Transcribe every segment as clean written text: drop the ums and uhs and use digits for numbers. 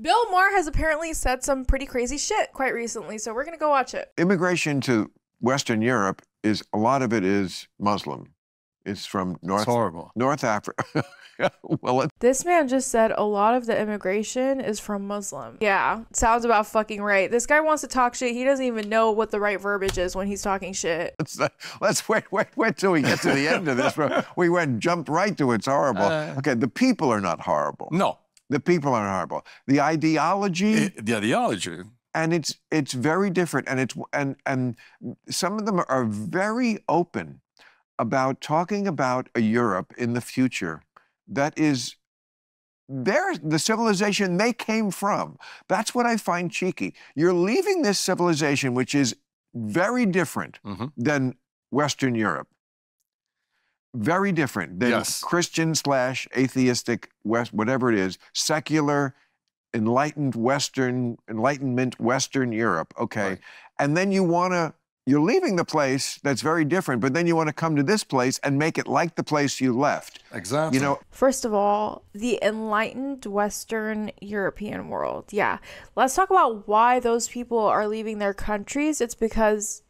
Bill Maher has apparently said some pretty crazy shit quite recently, so we're going to go watch it. Immigration to Western Europe a lot of it is Muslim. It's from North Africa. Well, this man just said a lot of the immigration is from Muslim. Yeah, sounds about fucking right. This guy wants to talk shit. He doesn't even know what the right verbiage is when he's talking shit. Let's wait till we get to the end of this. Jumped right to it's horrible. Okay, the people are not horrible. No. The people aren't horrible. The ideology. The ideology. And it's very different. And some of them are very open about talking about a Europe in the future that is the civilization they came from. That's what I find cheeky. You're leaving this civilization, which is very different than Western Europe. Very different than Christian/atheistic West, whatever it is, secular, Enlightenment Western Europe. Okay. Right. And then you're leaving the place that's very different, but then you want to come to this place and make it like the place you left. Exactly. You know, first of all, the enlightened Western European world. Yeah. Let's talk about why those people are leaving their countries. It's because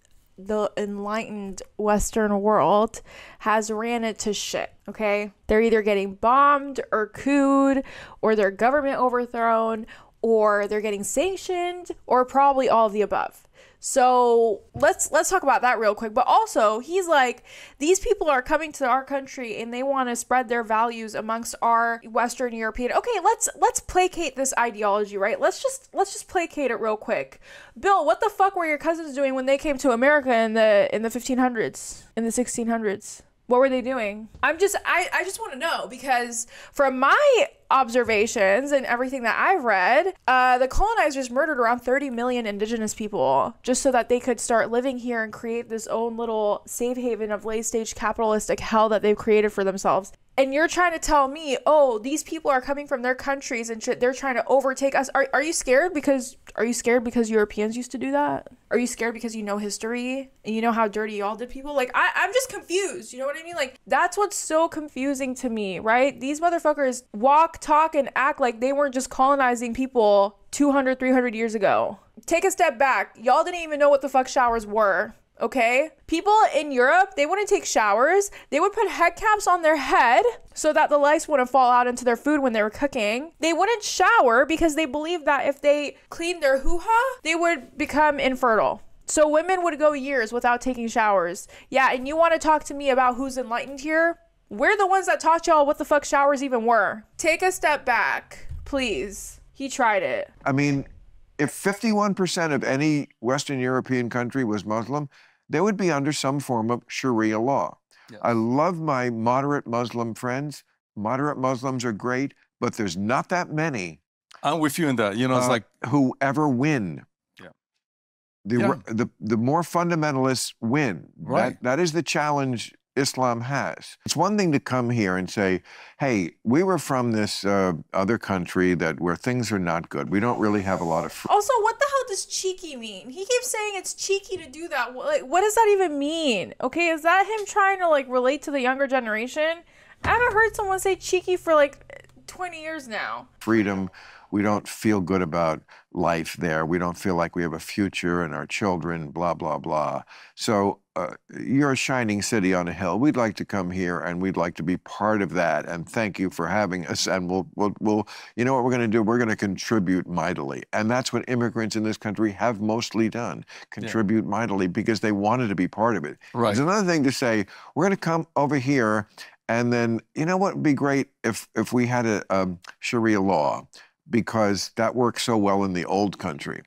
the enlightened Western world has ran it to shit, okay? They're either getting bombed or couped, or their government overthrown, or they're getting sanctioned, or probably all of the above. So let's talk about that real quick. But also, he's like, these people are coming to our country and they want to spread their values amongst our Western European. Okay, let's placate this ideology, right? Let's just placate it real quick. Bill, what the fuck were your cousins doing when they came to America in the 1500s, in the 1600s? What were they doing? I just want to know, because from my observations and everything that I've read, the colonizers murdered around 30 million indigenous people just so that they could start living here and create this own little safe haven of late stage capitalistic hell that they've created for themselves. And you're trying to tell me, oh, these people are coming from their countries and shit, they're trying to overtake us. Are you scared because Europeans used to do that? Are you scared because you know history and you know how dirty y'all did people? Like, I'm just confused. You know what I mean? Like, that's what's so confusing to me, right? These motherfuckers walk, talk, and act like they weren't just colonizing people 200, 300 years ago. Take a step back. Y'all didn't even know what the fuck showers were. Okay? People in Europe, they wouldn't take showers. They would put head caps on their head so that the lice wouldn't fall out into their food when they were cooking. They wouldn't shower because they believed that if they cleaned their hoo-ha, they would become infertile. So women would go years without taking showers. Yeah, and you want to talk to me about who's enlightened here? We're the ones that taught y'all what the fuck showers even were. Take a step back, please. He tried it. I mean, if 51% of any Western European country was Muslim, they would be under some form of Sharia law. Yes. I love my moderate Muslim friends. Moderate Muslims are great, but there's not that many. I'm with you in that. You know, it's like who ever win. Yeah. The more fundamentalists win. Right. That is the challenge Islam has. It's one thing to come here and say, hey, we were from this other country where things are not good. We don't really have a lot of freedom. Also, what the hell does cheeky mean? He keeps saying it's cheeky to do that. Like, what does that even mean? Okay, is that him trying to like relate to the younger generation? I haven't heard someone say cheeky for like 20 years now. Freedom. We don't feel good about life there. We don't feel like we have a future and our children, blah, blah, blah. So you're a shining city on a hill. We'd like to come here and we'd like to be part of that. And thank you for having us. And we'll you know what we're going to do? We're going to contribute mightily. And that's what immigrants in this country have mostly done, contribute mightily, because they wanted to be part of it. Right. There's another thing to say, we're going to come over here and then, you know what would be great if we had a Sharia law, because that works so well in the old country.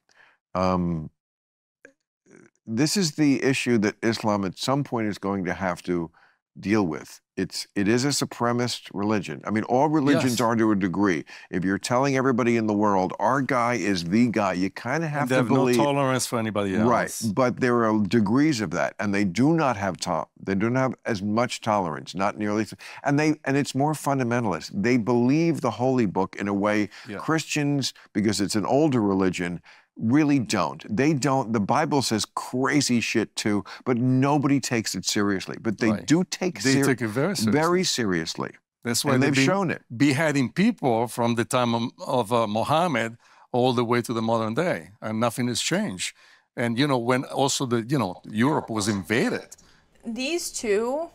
This is the issue that Islam at some point is going to have to deal with. It is a supremacist religion. I mean, all religions are to a degree. If you're telling everybody in the world, our guy is the guy, you kind of have to believe. No tolerance for anybody else. Right, but there are degrees of that, and they do not have they don't have as much tolerance, not nearly. And it's more fundamentalist. They believe the holy book in a way Christians, because it's an older religion, really don't. They don't. The Bible says crazy shit too, but nobody takes it seriously. But they do take it very seriously. That's why they've shown it. Beheading people from the time of Muhammad all the way to the modern day, and nothing has changed. And when also Europe was invaded. These two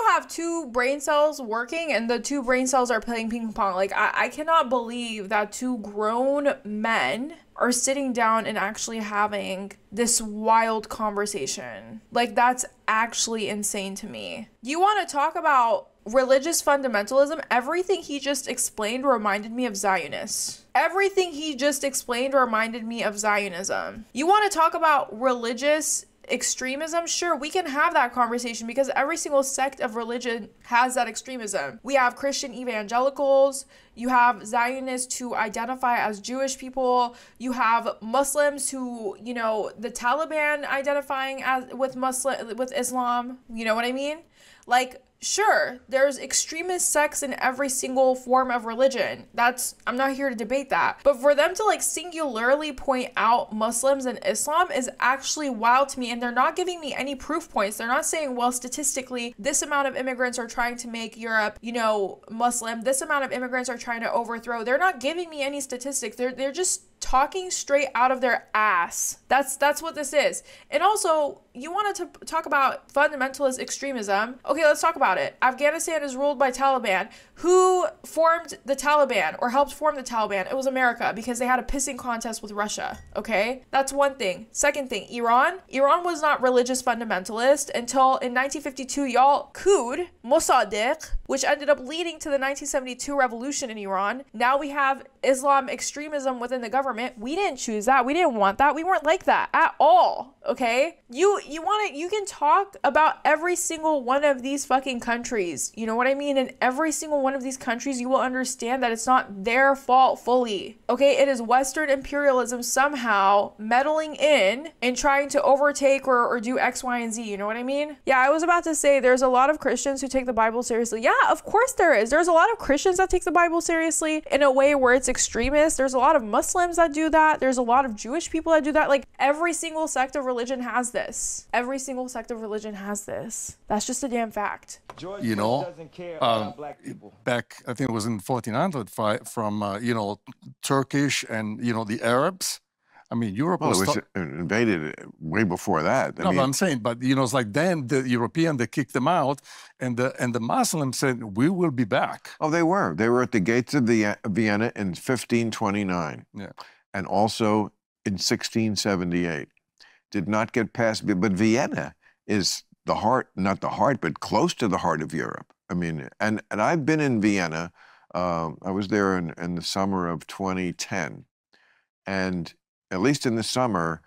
have two brain cells working, and the two brain cells are playing ping pong. Like, I cannot believe that two grown men are sitting down and actually having this wild conversation. Like, that's actually insane to me. You want to talk about religious fundamentalism? Everything he just explained reminded me of Zionists. Everything he just explained reminded me of Zionism. You want to talk about religious extremism? Sure, we can have that conversation, because every single sect of religion has that extremism. We have Christian evangelicals, you have Zionists who identify as Jewish people, you have Muslims who, the Taliban identifying as with Islam, you know what I mean? Like, sure, there's extremist sects in every single form of religion. I'm not here to debate that. But for them to singularly point out Muslims and Islam is actually wild to me. And they're not giving me any proof points. They're not saying, well, statistically, this amount of immigrants are trying to make Europe, Muslim. This amount of immigrants are trying to overthrow. They're not giving me any statistics. They're just talking straight out of their ass. That's what this is. And also, you wanted to talk about fundamentalist extremism. Okay, let's talk about it. Afghanistan is ruled by Taliban. Who formed the Taliban or helped form the Taliban? It was America, because they had a pissing contest with Russia. Okay, that's one thing. Second thing, Iran was not religious fundamentalist until in 1952 y'all couped Mossadegh, which ended up leading to the 1972 revolution in Iran. Now we have Islam extremism within the government. We didn't choose that. We didn't want that. We weren't like that at all. Okay, you can talk about every single one of these fucking countries, you know what I mean? In every single one of these countries, you will understand that it's not their fault fully. Okay, it is Western imperialism somehow meddling in and trying to overtake or do X, Y, and Z, you know what I mean? Yeah, I was about to say there's a lot of Christians who take the Bible seriously. Yeah, of course there is. There's a lot of Christians that take the Bible seriously in a way where it's extremist. There's a lot of Muslims that do that. There's a lot of Jewish people that do that. Like, every single sect of religion has this. Every single sect of religion has this. That's just a damn fact. You know, back, I think it was in 1400, from, Turkish and, the Arabs. I mean, Europe was invaded way before that. But I'm saying, but, it's like then the European, they kicked them out, and the Muslims said, we will be back. Oh, they were. They were at the gates of Vienna in 1529. Yeah. And also in 1678. Did not get past, but Vienna is the heart, not the heart, but close to the heart of Europe. I mean, and I've been in Vienna. I was there in the summer of 2010. And at least in the summer,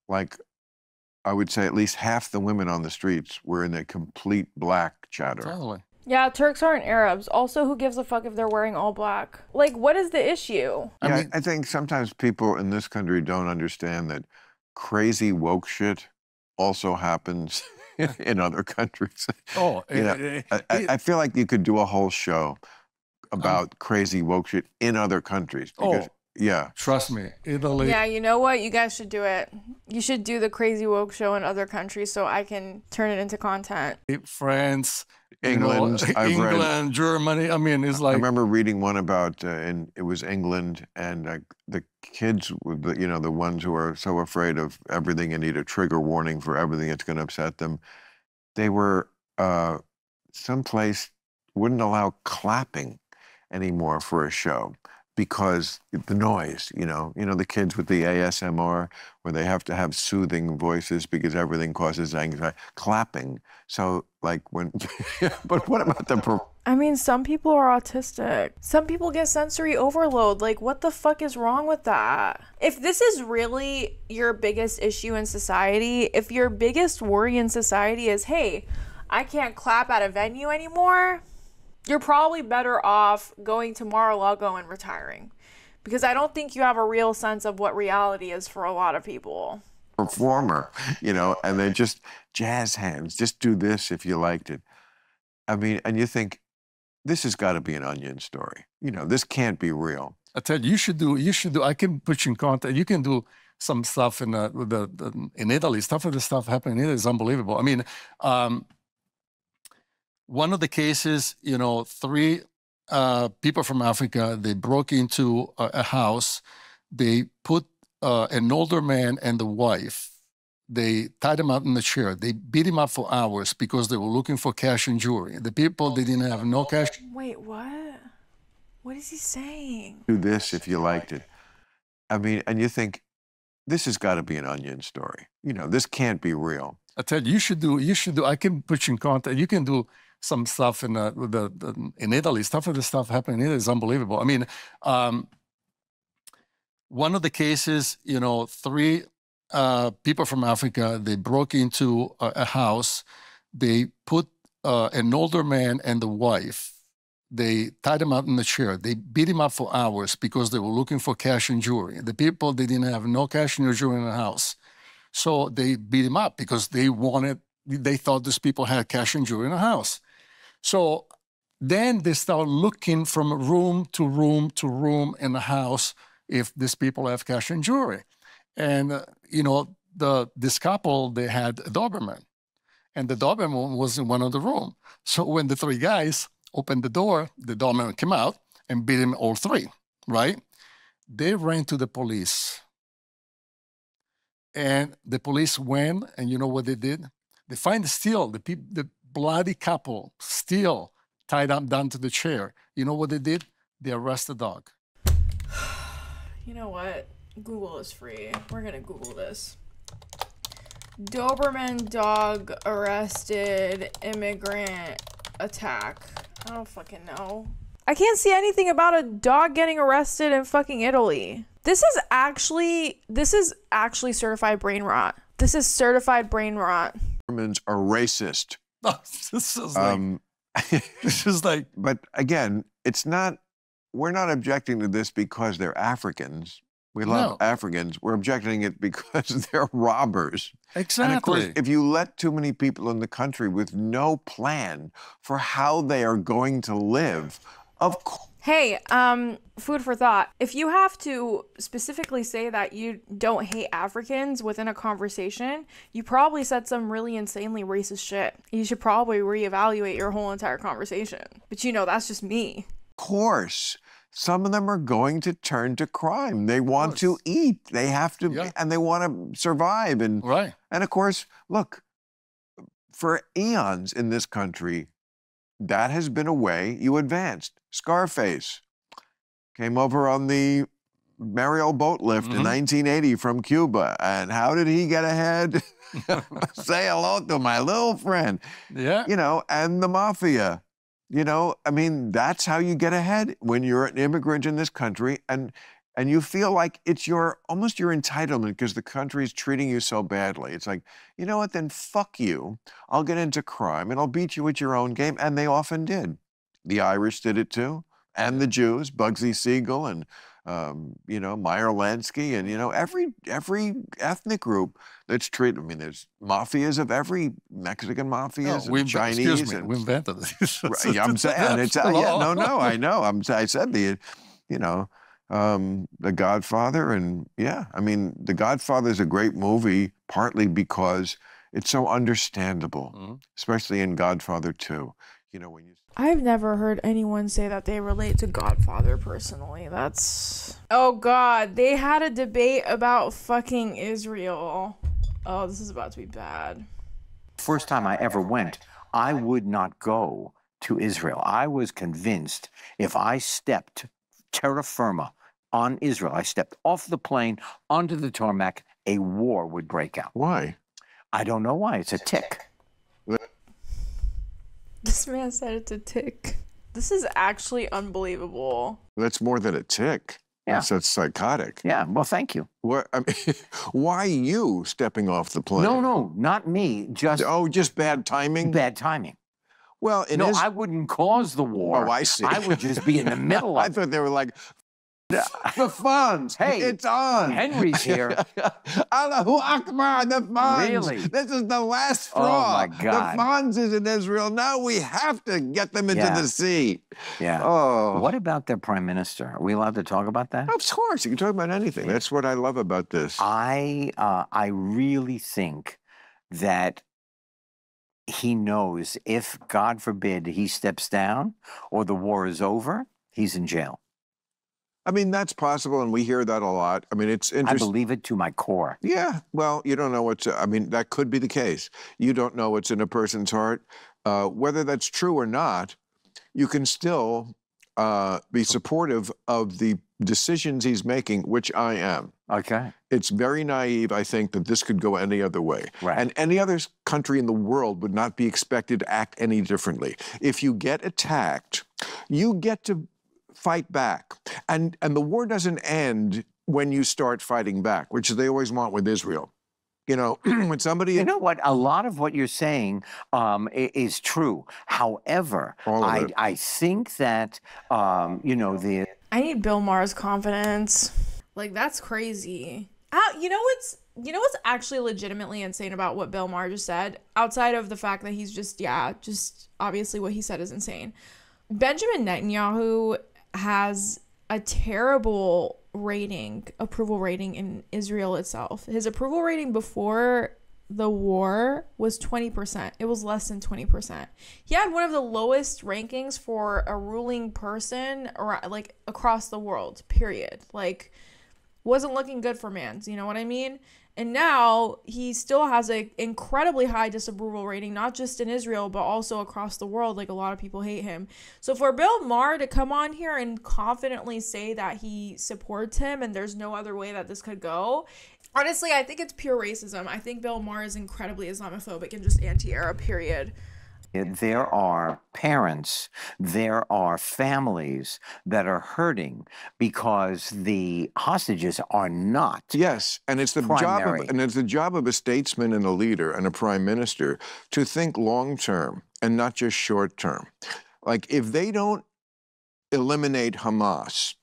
like, I would say at least half the women on the streets were in a complete black chador. Totally. Yeah, Turks aren't Arabs. Also, who gives a fuck if they're wearing all black? Like, what is the issue? Yeah, I think sometimes people in this country don't understand that crazy woke shit also happens in other countries. Oh, I feel like you could do a whole show about crazy woke shit in other countries. Because, yeah. Trust me, Italy. Yeah, you know what? You guys should do it. You should do the crazy woke show in other countries so I can turn it into content. France, England, England, Germany. I mean, it's like. I remember reading one about, it was England, and the kids, the ones who are so afraid of everything and need a trigger warning for everything that's going to upset them, they were someplace wouldn't allow clapping anymore for a show because the noise, the kids with the ASMR, where they have to have soothing voices because everything causes anxiety, clapping. So, like, but what about I mean, some people are autistic. Some people get sensory overload. Like, what the fuck is wrong with that? If this is really your biggest issue in society, if your biggest worry in society is, hey, I can't clap at a venue anymore, you're probably better off going to Mar-a-Lago and retiring. Because I don't think you have a real sense of what reality is for a lot of people. Performer, and they just jazz hands, just do this if you liked it. I mean, and you think, this has got to be an Onion story. This can't be real. I tell you, you should do, I can put you in contact. You can do some stuff in Italy. Stuff happening in Italy is unbelievable. I mean, one of the cases, 3 people from Africa, they broke into a house. They put an older man and the wife, they tied him up in the chair. They beat him up for hours because they were looking for cash and jewelry. The people, they didn't have no cash. Wait, what? What is he saying? Do this if you liked it. I mean, and you think, this has got to be an Onion story. You know, this can't be real. I tell you, you should do, I can put you in contact. You can do some stuff in Italy. Stuff of the stuff happening in Italy is unbelievable. I mean, one of the cases, you know, 3 people from Africa, they broke into a house. They put an older man and the wife, they tied him up in the chair. They beat him up for hours because they were looking for cash and jewelry. The people, they didn't have no cash and no jewelry in the house. So they beat him up because they thought these people had cash and jewelry in the house. So then they start looking from room to room to room in the house if these people have cash and jewelry. And, you know, this couple, they had a Doberman. And the Doberman was in one of the rooms. So when the 3 guys opened the door, the Doberman came out and beat him all 3, right? They ran to the police. And the police went, and you know what they did? They find the bloody couple still tied up down to the chair. You know what they did? They arrested the dog. You know what? Google is free. We're gonna Google this. Doberman dog arrested, immigrant attack. I don't fucking know. I can't see anything about a dog getting arrested in fucking Italy. This is actually certified brain rot. This is certified brain rot. Germans are racist. This is like, this is like. But again, it's not. We're not objecting to this because they're Africans. We love Africans. We're objecting it because they're robbers. Exactly. And of course, if you let too many people in the country with no plan for how they are going to live, of course. Hey, food for thought. If you have to specifically say that you don't hate Africans within a conversation, you probably said some really insanely racist shit. You should probably reevaluate your whole entire conversation. But you know, that's just me. Of course. Some of them are going to turn to crime. They want to eat. They have to, and they want to survive. And, and of course, look, for eons in this country, that has been a way you advanced. Scarface came over on the Mariel boat lift in 1980 from Cuba. And how did he get ahead? Say hello to my little friend. Yeah. You know, and the mafia. You know, I mean, that's how you get ahead when you're an immigrant in this country, and you feel like it's almost your entitlement because the country is treating you so badly. It's like, you know what, then fuck you. I'll get into crime and I'll beat you at your own game. And they often did. The Irish did it too, and the Jews, Bugsy Siegel and you know, Maher and, you know, every ethnic group that's treated. I mean, there's mafias of every Mexican mafias, and Chinese. Excuse me, we invented this. I'm saying it's I know. I said you know, The Godfather, and I mean, The Godfather is a great movie partly because it's so understandable, especially in Godfather 2. You know, when you. I've never heard anyone say that they relate to Godfather personally. That's... Oh God, they had a debate about fucking Israel. Oh, this is about to be bad. First time I ever went, I would not go to Israel. I was convinced if I stepped terra firma on Israel, I stepped off the plane onto the tarmac, a war would break out. Why? I don't know why. It's a tick. This man said it's a tick. This is actually unbelievable. That's more than a tick. Yeah. That's psychotic. Yeah, well, thank you. What? I mean, why you stepping off the plane? No, not me. Just bad timing? Bad timing. Well, I wouldn't cause the war. Oh, I see. I would just be in the middle of it. I thought they were like, the funds. Hey, it's on. Henry's here. Allahu Akbar, the funds. Really? This is the last straw. Oh, my God. The funds is in Israel. Now we have to get them into the sea. Yeah. Oh. What about their prime minister? Are we allowed to talk about that? Of course. You can talk about anything. Yeah. That's what I love about this. I really think that he knows if, God forbid, he steps down or the war is over, he's in jail. I mean, that's possible, and we hear that a lot. I mean, it's I interesting. believe it to my core. Yeah, well, you don't know what's, I mean, that could be the case. You don't know what's in a person's heart. Whether that's true or not, you can still be supportive of the decisions he's making, which I am. Okay. It's very naive, I think, that this could go any other way. Right. And any other country in the world would not be expected to act any differently. If you get attacked, you get to fight back. And the war doesn't end when you start fighting back, which they always want with Israel. You know, when somebody... You know what? A lot of what you're saying is true. However, I think that, you know, I need Bill Maher's confidence. Like, that's crazy. You know what's actually legitimately insane about what Bill Maher just said? Outside of the fact that he's just obviously what he said is insane. Benjamin Netanyahu has a terrible approval rating in Israel itself. His approval rating before the war was 20%. It was less than 20%. He had one of the lowest rankings for a ruling person like across the world, period. Like, wasn't looking good for Mans, you know what I mean? And now he still has an incredibly high disapproval rating, not just in Israel, but also across the world. Like, a lot of people hate him. So for Bill Maher to come on here and confidently say that he supports him and there's no other way that this could go, honestly, I think it's pure racism. I think Bill Maher is incredibly Islamophobic and just anti-Arab, period. There are parents, there are families that are hurting because the hostages are not. Yes, and it's the job of a statesman and a leader and a prime minister to think long term and not just short term. Like, if they don't eliminate Hamas,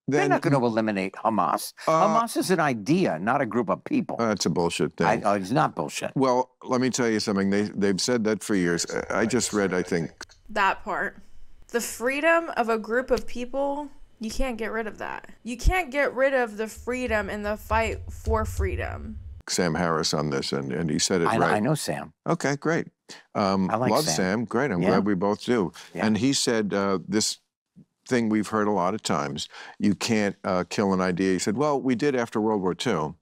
then they're not going to eliminate Hamas. Hamas is an idea, not a group of people. That's a bullshit thing. It's not bullshit. Well, let me tell you something. They've said that for years. I just read, I think. That part. The freedom of a group of people, you can't get rid of that. You can't get rid of the freedom in the fight for freedom. Sam Harris on this, and he said it right. I know Sam. Okay, great. I like love Sam. Great. I'm glad we both do. Yeah. And he said this thing we've heard a lot of times, you can't kill an idea. He said, well, we did after World War II.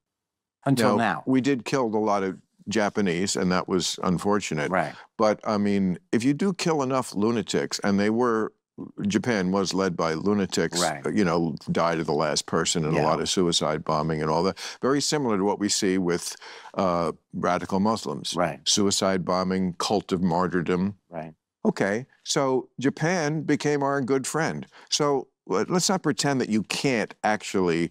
Until now. We did kill a lot of Japanese, and that was unfortunate. Right. But, I mean, if you do kill enough lunatics, and Japan was led by lunatics, right. You know, died of the last person and a lot of suicide bombing and all that. Very similar to what we see with radical Muslims. Right. Suicide bombing, cult of martyrdom. Right. Okay, so Japan became our good friend. So let's not pretend that you can't actually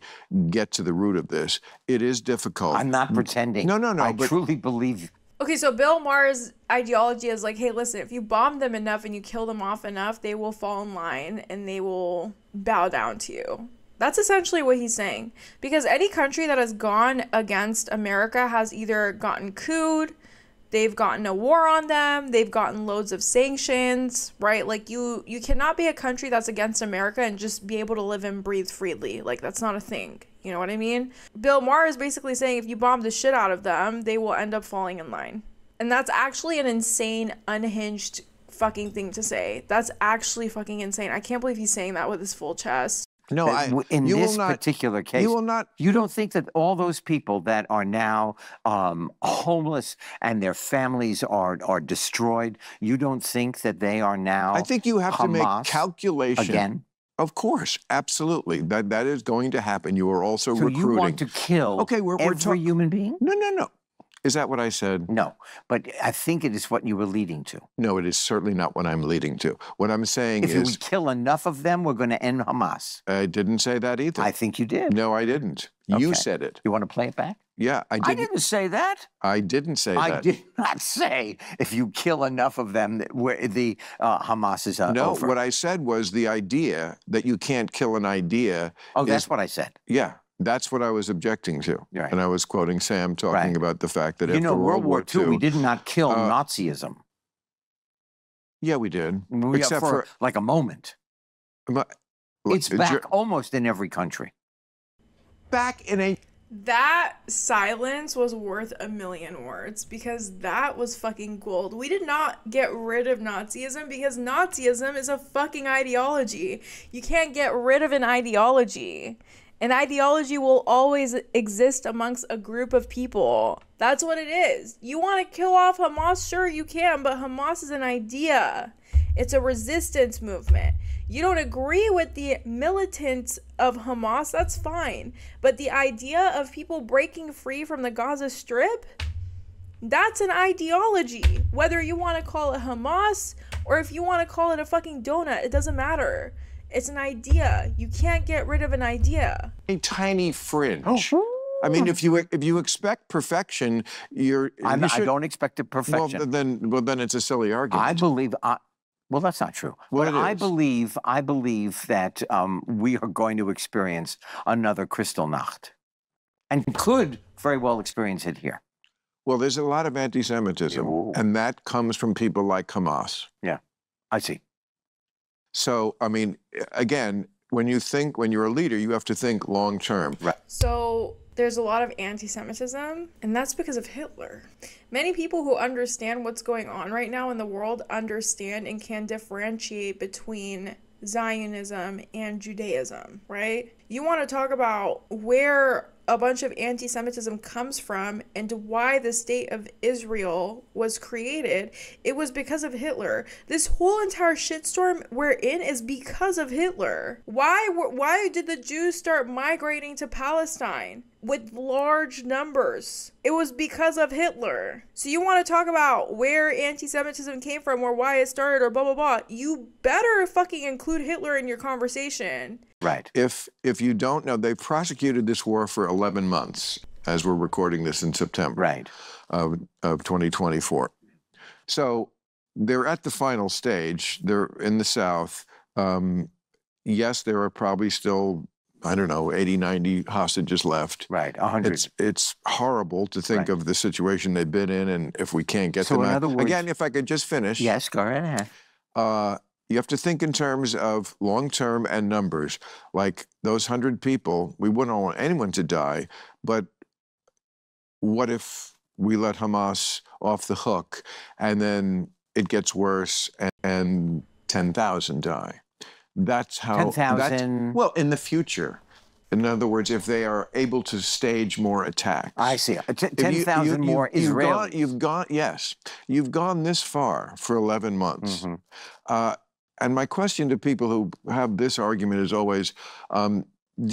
get to the root of this. It is difficult. I'm not pretending. No. I truly believe. Okay, so Bill Maher's ideology is like, hey, listen, if you bomb them enough and you kill them off enough, they will fall in line and they will bow down to you. That's essentially what he's saying. Because any country that has gone against America has either gotten couped, they've gotten a war on them, they've gotten loads of sanctions, right? Like, you cannot be a country that's against America and just be able to live and breathe freely. Like, that's not a thing. You know what I mean? Bill Maher is basically saying if you bomb the shit out of them, they will end up falling in line. And that's actually an insane, unhinged fucking thing to say. That's actually fucking insane. I can't believe he's saying that with his full chest. No, in this particular case, you will not. You don't think that all those people that are now homeless and their families are destroyed, you don't think that they are now? I think you have to make calculation again. Of course, absolutely. That is going to happen. You are also recruiting. So you want to kill every human being? No. Is that what I said? No, but I think it is what you were leading to. No, it is certainly not what I'm leading to. What I'm saying is... If we kill enough of them, we're going to end Hamas. I didn't say that either. I think you did. No, I didn't. Okay. You said it. You want to play it back? Yeah, I did. I didn't say that. I didn't say that. I did not say if you kill enough of them, where the Hamas is over. No, what I said was the idea that you can't kill an idea. Oh, that's what I said. Yeah. That's what I was objecting to. Right. And I was quoting Sam talking about the fact that after World War II, we did not kill Nazism. Yeah, we did. Except for like a moment. It's back almost in every country. Back in a... That silence was worth a million words because that was fucking gold. We did not get rid of Nazism because Nazism is a fucking ideology. You can't get rid of an ideology. An ideology will always exist amongst a group of people. That's what it is. You want to kill off Hamas? Sure, you can, but Hamas is an idea. It's a resistance movement. You don't agree with the militants of Hamas, that's fine. But the idea of people breaking free from the Gaza Strip, that's an ideology. Whether you want to call it Hamas or if you want to call it a fucking donut, it doesn't matter. It's an idea. You can't get rid of an idea. A tiny fringe. I mean, if you expect perfection, I don't expect a perfection. Well, then it's a silly argument. I believe. Well, that's not true. Well, but I believe that we are going to experience another Kristallnacht, and could very well experience it here. Well, there's a lot of anti-Semitism, and that comes from people like Hamas. Yeah, I see. So, I mean, again, when you're a leader, you have to think long term. Right. So there's a lot of anti-Semitism, and that's because of Hitler. Many people who understand what's going on right now in the world understand and can differentiate between Zionism and Judaism, right? You want to talk about where a bunch of anti-Semitism comes from and why the state of Israel was created. It was because of Hitler. This whole entire shitstorm we're in is because of Hitler. Why did the Jews start migrating to Palestine with large numbers? It was because of Hitler. So you want to talk about where anti-Semitism came from or why it started or blah, blah, blah. You better fucking include Hitler in your conversation. Right. If you don't know, they've prosecuted this war for 11 months, as we're recording this in September of 2024. So they're at the final stage. They're in the South. Yes, there are probably still, I don't know, 80, 90 hostages left. Right, 100. It's horrible to think of the situation they've been in, and if we can't get them out. Again, if I could just finish. Yes, go right ahead. You have to think in terms of long-term and numbers. Like those 100 people, we wouldn't want anyone to die, but what if we let Hamas off the hook and then it gets worse and 10,000 die? That's how... 10,000... Well, in the future. In other words, if they are able to stage more attacks. I see. 10,000 more Israelis. You've gone this far for 11 months. And my question to people who have this argument is always, do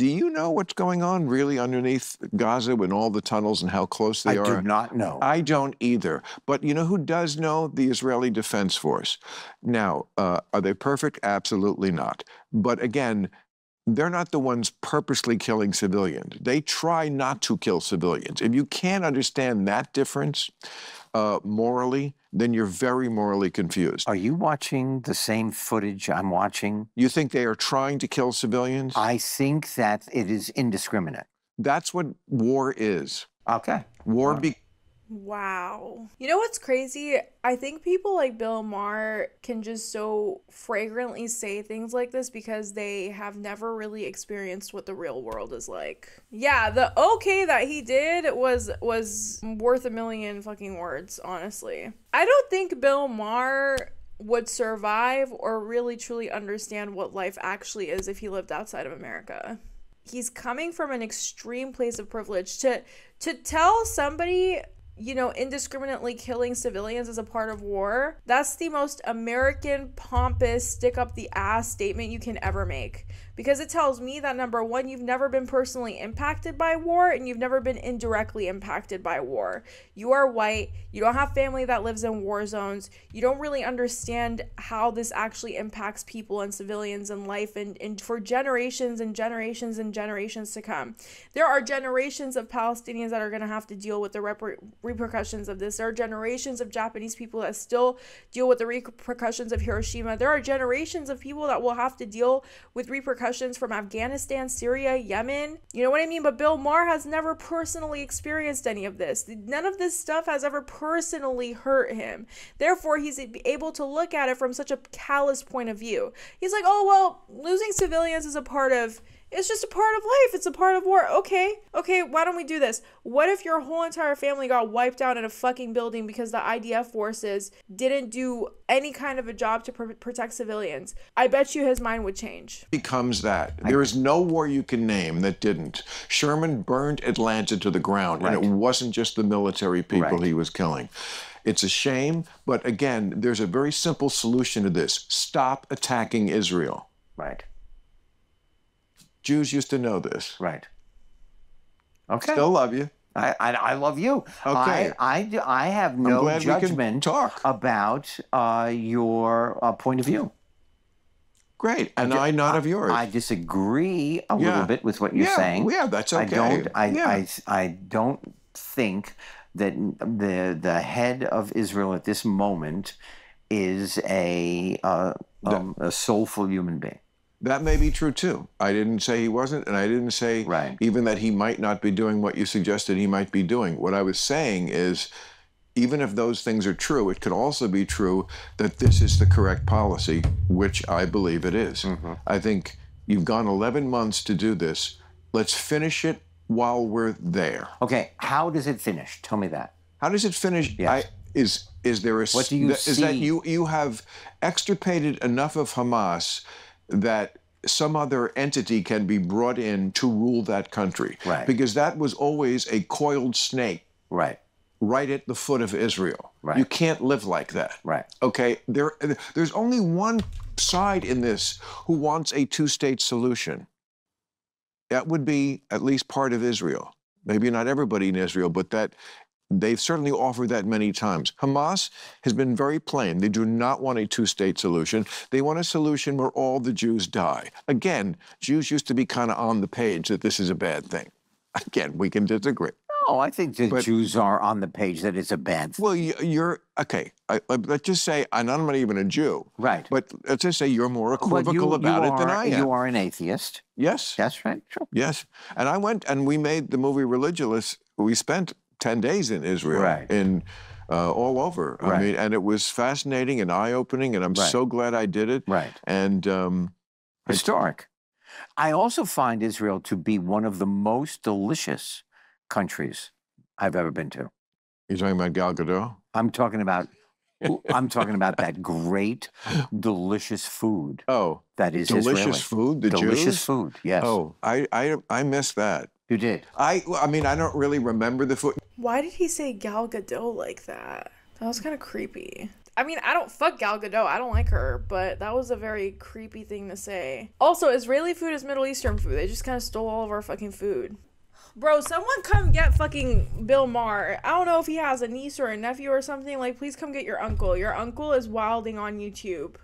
you know what's going on really underneath Gaza in all the tunnels and how close they are? I do not know. I don't either. But you know who does know? The Israeli Defense Force. Now, are they perfect? Absolutely not. But again, they're not the ones purposely killing civilians. They try not to kill civilians. If you can't understand that difference morally, then you're very morally confused. Are you watching the same footage I'm watching? You think they are trying to kill civilians? I think that it is indiscriminate. That's what war is. Okay. Wow. You know what's crazy? I think people like Bill Maher can just so fragrantly say things like this because they have never really experienced what the real world is like. Yeah, the okay that he did was worth a million fucking words, honestly. I don't think Bill Maher would survive or really truly understand what life actually is if he lived outside of America. He's coming from an extreme place of privilege to tell somebody, you know, indiscriminately killing civilians as a part of war. That's the most American, pompous, stick up the ass statement you can ever make. Because it tells me that, number one, you've never been personally impacted by war and you've never been indirectly impacted by war. You are white. You don't have family that lives in war zones. You don't really understand how this actually impacts people and civilians and life and for generations and generations and generations to come. There are generations of Palestinians that are going to have to deal with the repercussions of this. There are generations of Japanese people that still deal with the repercussions of Hiroshima. There are generations of people that will have to deal with repercussions from Afghanistan, Syria, Yemen. You know what I mean? But Bill Maher has never personally experienced any of this. None of this stuff has ever personally hurt him. Therefore, he's able to look at it from such a callous point of view. He's like, oh, well, losing civilians is a part of It's just a part of life. It's a part of war. Okay, why don't we do this? What if your whole entire family got wiped out in a fucking building because the IDF forces didn't do any kind of a job to protect civilians? I bet you his mind would change. Becomes that. There is no war you can name that didn't. Sherman burned Atlanta to the ground, and it wasn't just the military people he was killing. It's a shame, but again, there's a very simple solution to this. Stop attacking Israel. Right. Jews used to know this. Right. Okay. Still love you. I love you. Okay. I have no judgment about your point of view. Great. And I not of yours. I disagree a little bit with what you're saying. Yeah, that's okay. I don't think that the head of Israel at this moment is a soulful human being. That may be true too. I didn't say he wasn't, and I didn't say even that he might not be doing what you suggested he might be doing. What I was saying is, even if those things are true, it could also be true that this is the correct policy, which I believe it is. I think you've gone 11 months to do this. Let's finish it while we're there. Okay, how does it finish? Tell me that. How does it finish? Yes. Is there a... What do you see? Is that you have extirpated enough of Hamas that some other entity can be brought in to rule that country. Right. Because that was always a coiled snake. Right. Right at the foot of Israel. Right. You can't live like that. Right. Okay? There's only one side in this who wants a two-state solution. That would be at least part of Israel. Maybe not everybody in Israel, but that they've certainly offered that many times. Hamas has been very plain. They do not want a two-state solution. They want a solution where all the Jews die. Again, Jews used to be kind of on the page that this is a bad thing. Again, we can disagree. No, I think the Jews are on the page that it's a bad thing. Well, you're, okay, let's just say, and I'm not even a Jew. Right. But let's just say you're more equivocal about it than I am. You are an atheist. Yes. That's right. Sure. Yes. And I went and we made the movie Religulous. We spent 10 days in Israel, in all over. I mean, and it was fascinating and eye-opening, and I'm so glad I did it. Right. And historic. I also find Israel to be one of the most delicious countries I've ever been to. You're talking about Gal Gadot? I'm talking about that great, delicious food. Oh, that is delicious Israeli. Food. The delicious Jews? Food. Yes. Oh, I missed that. You did. I mean, I don't really remember the food. Why did he say Gal Gadot like that? That was kind of creepy. I mean, I don't fuck Gal Gadot. I don't like her, but that was a very creepy thing to say. Also, Israeli food is Middle Eastern food. They just kind of stole all of our fucking food. Bro, someone come get fucking Bill Maher. I don't know if he has a niece or a nephew or something. Like, please come get your uncle. Your uncle is wilding on YouTube.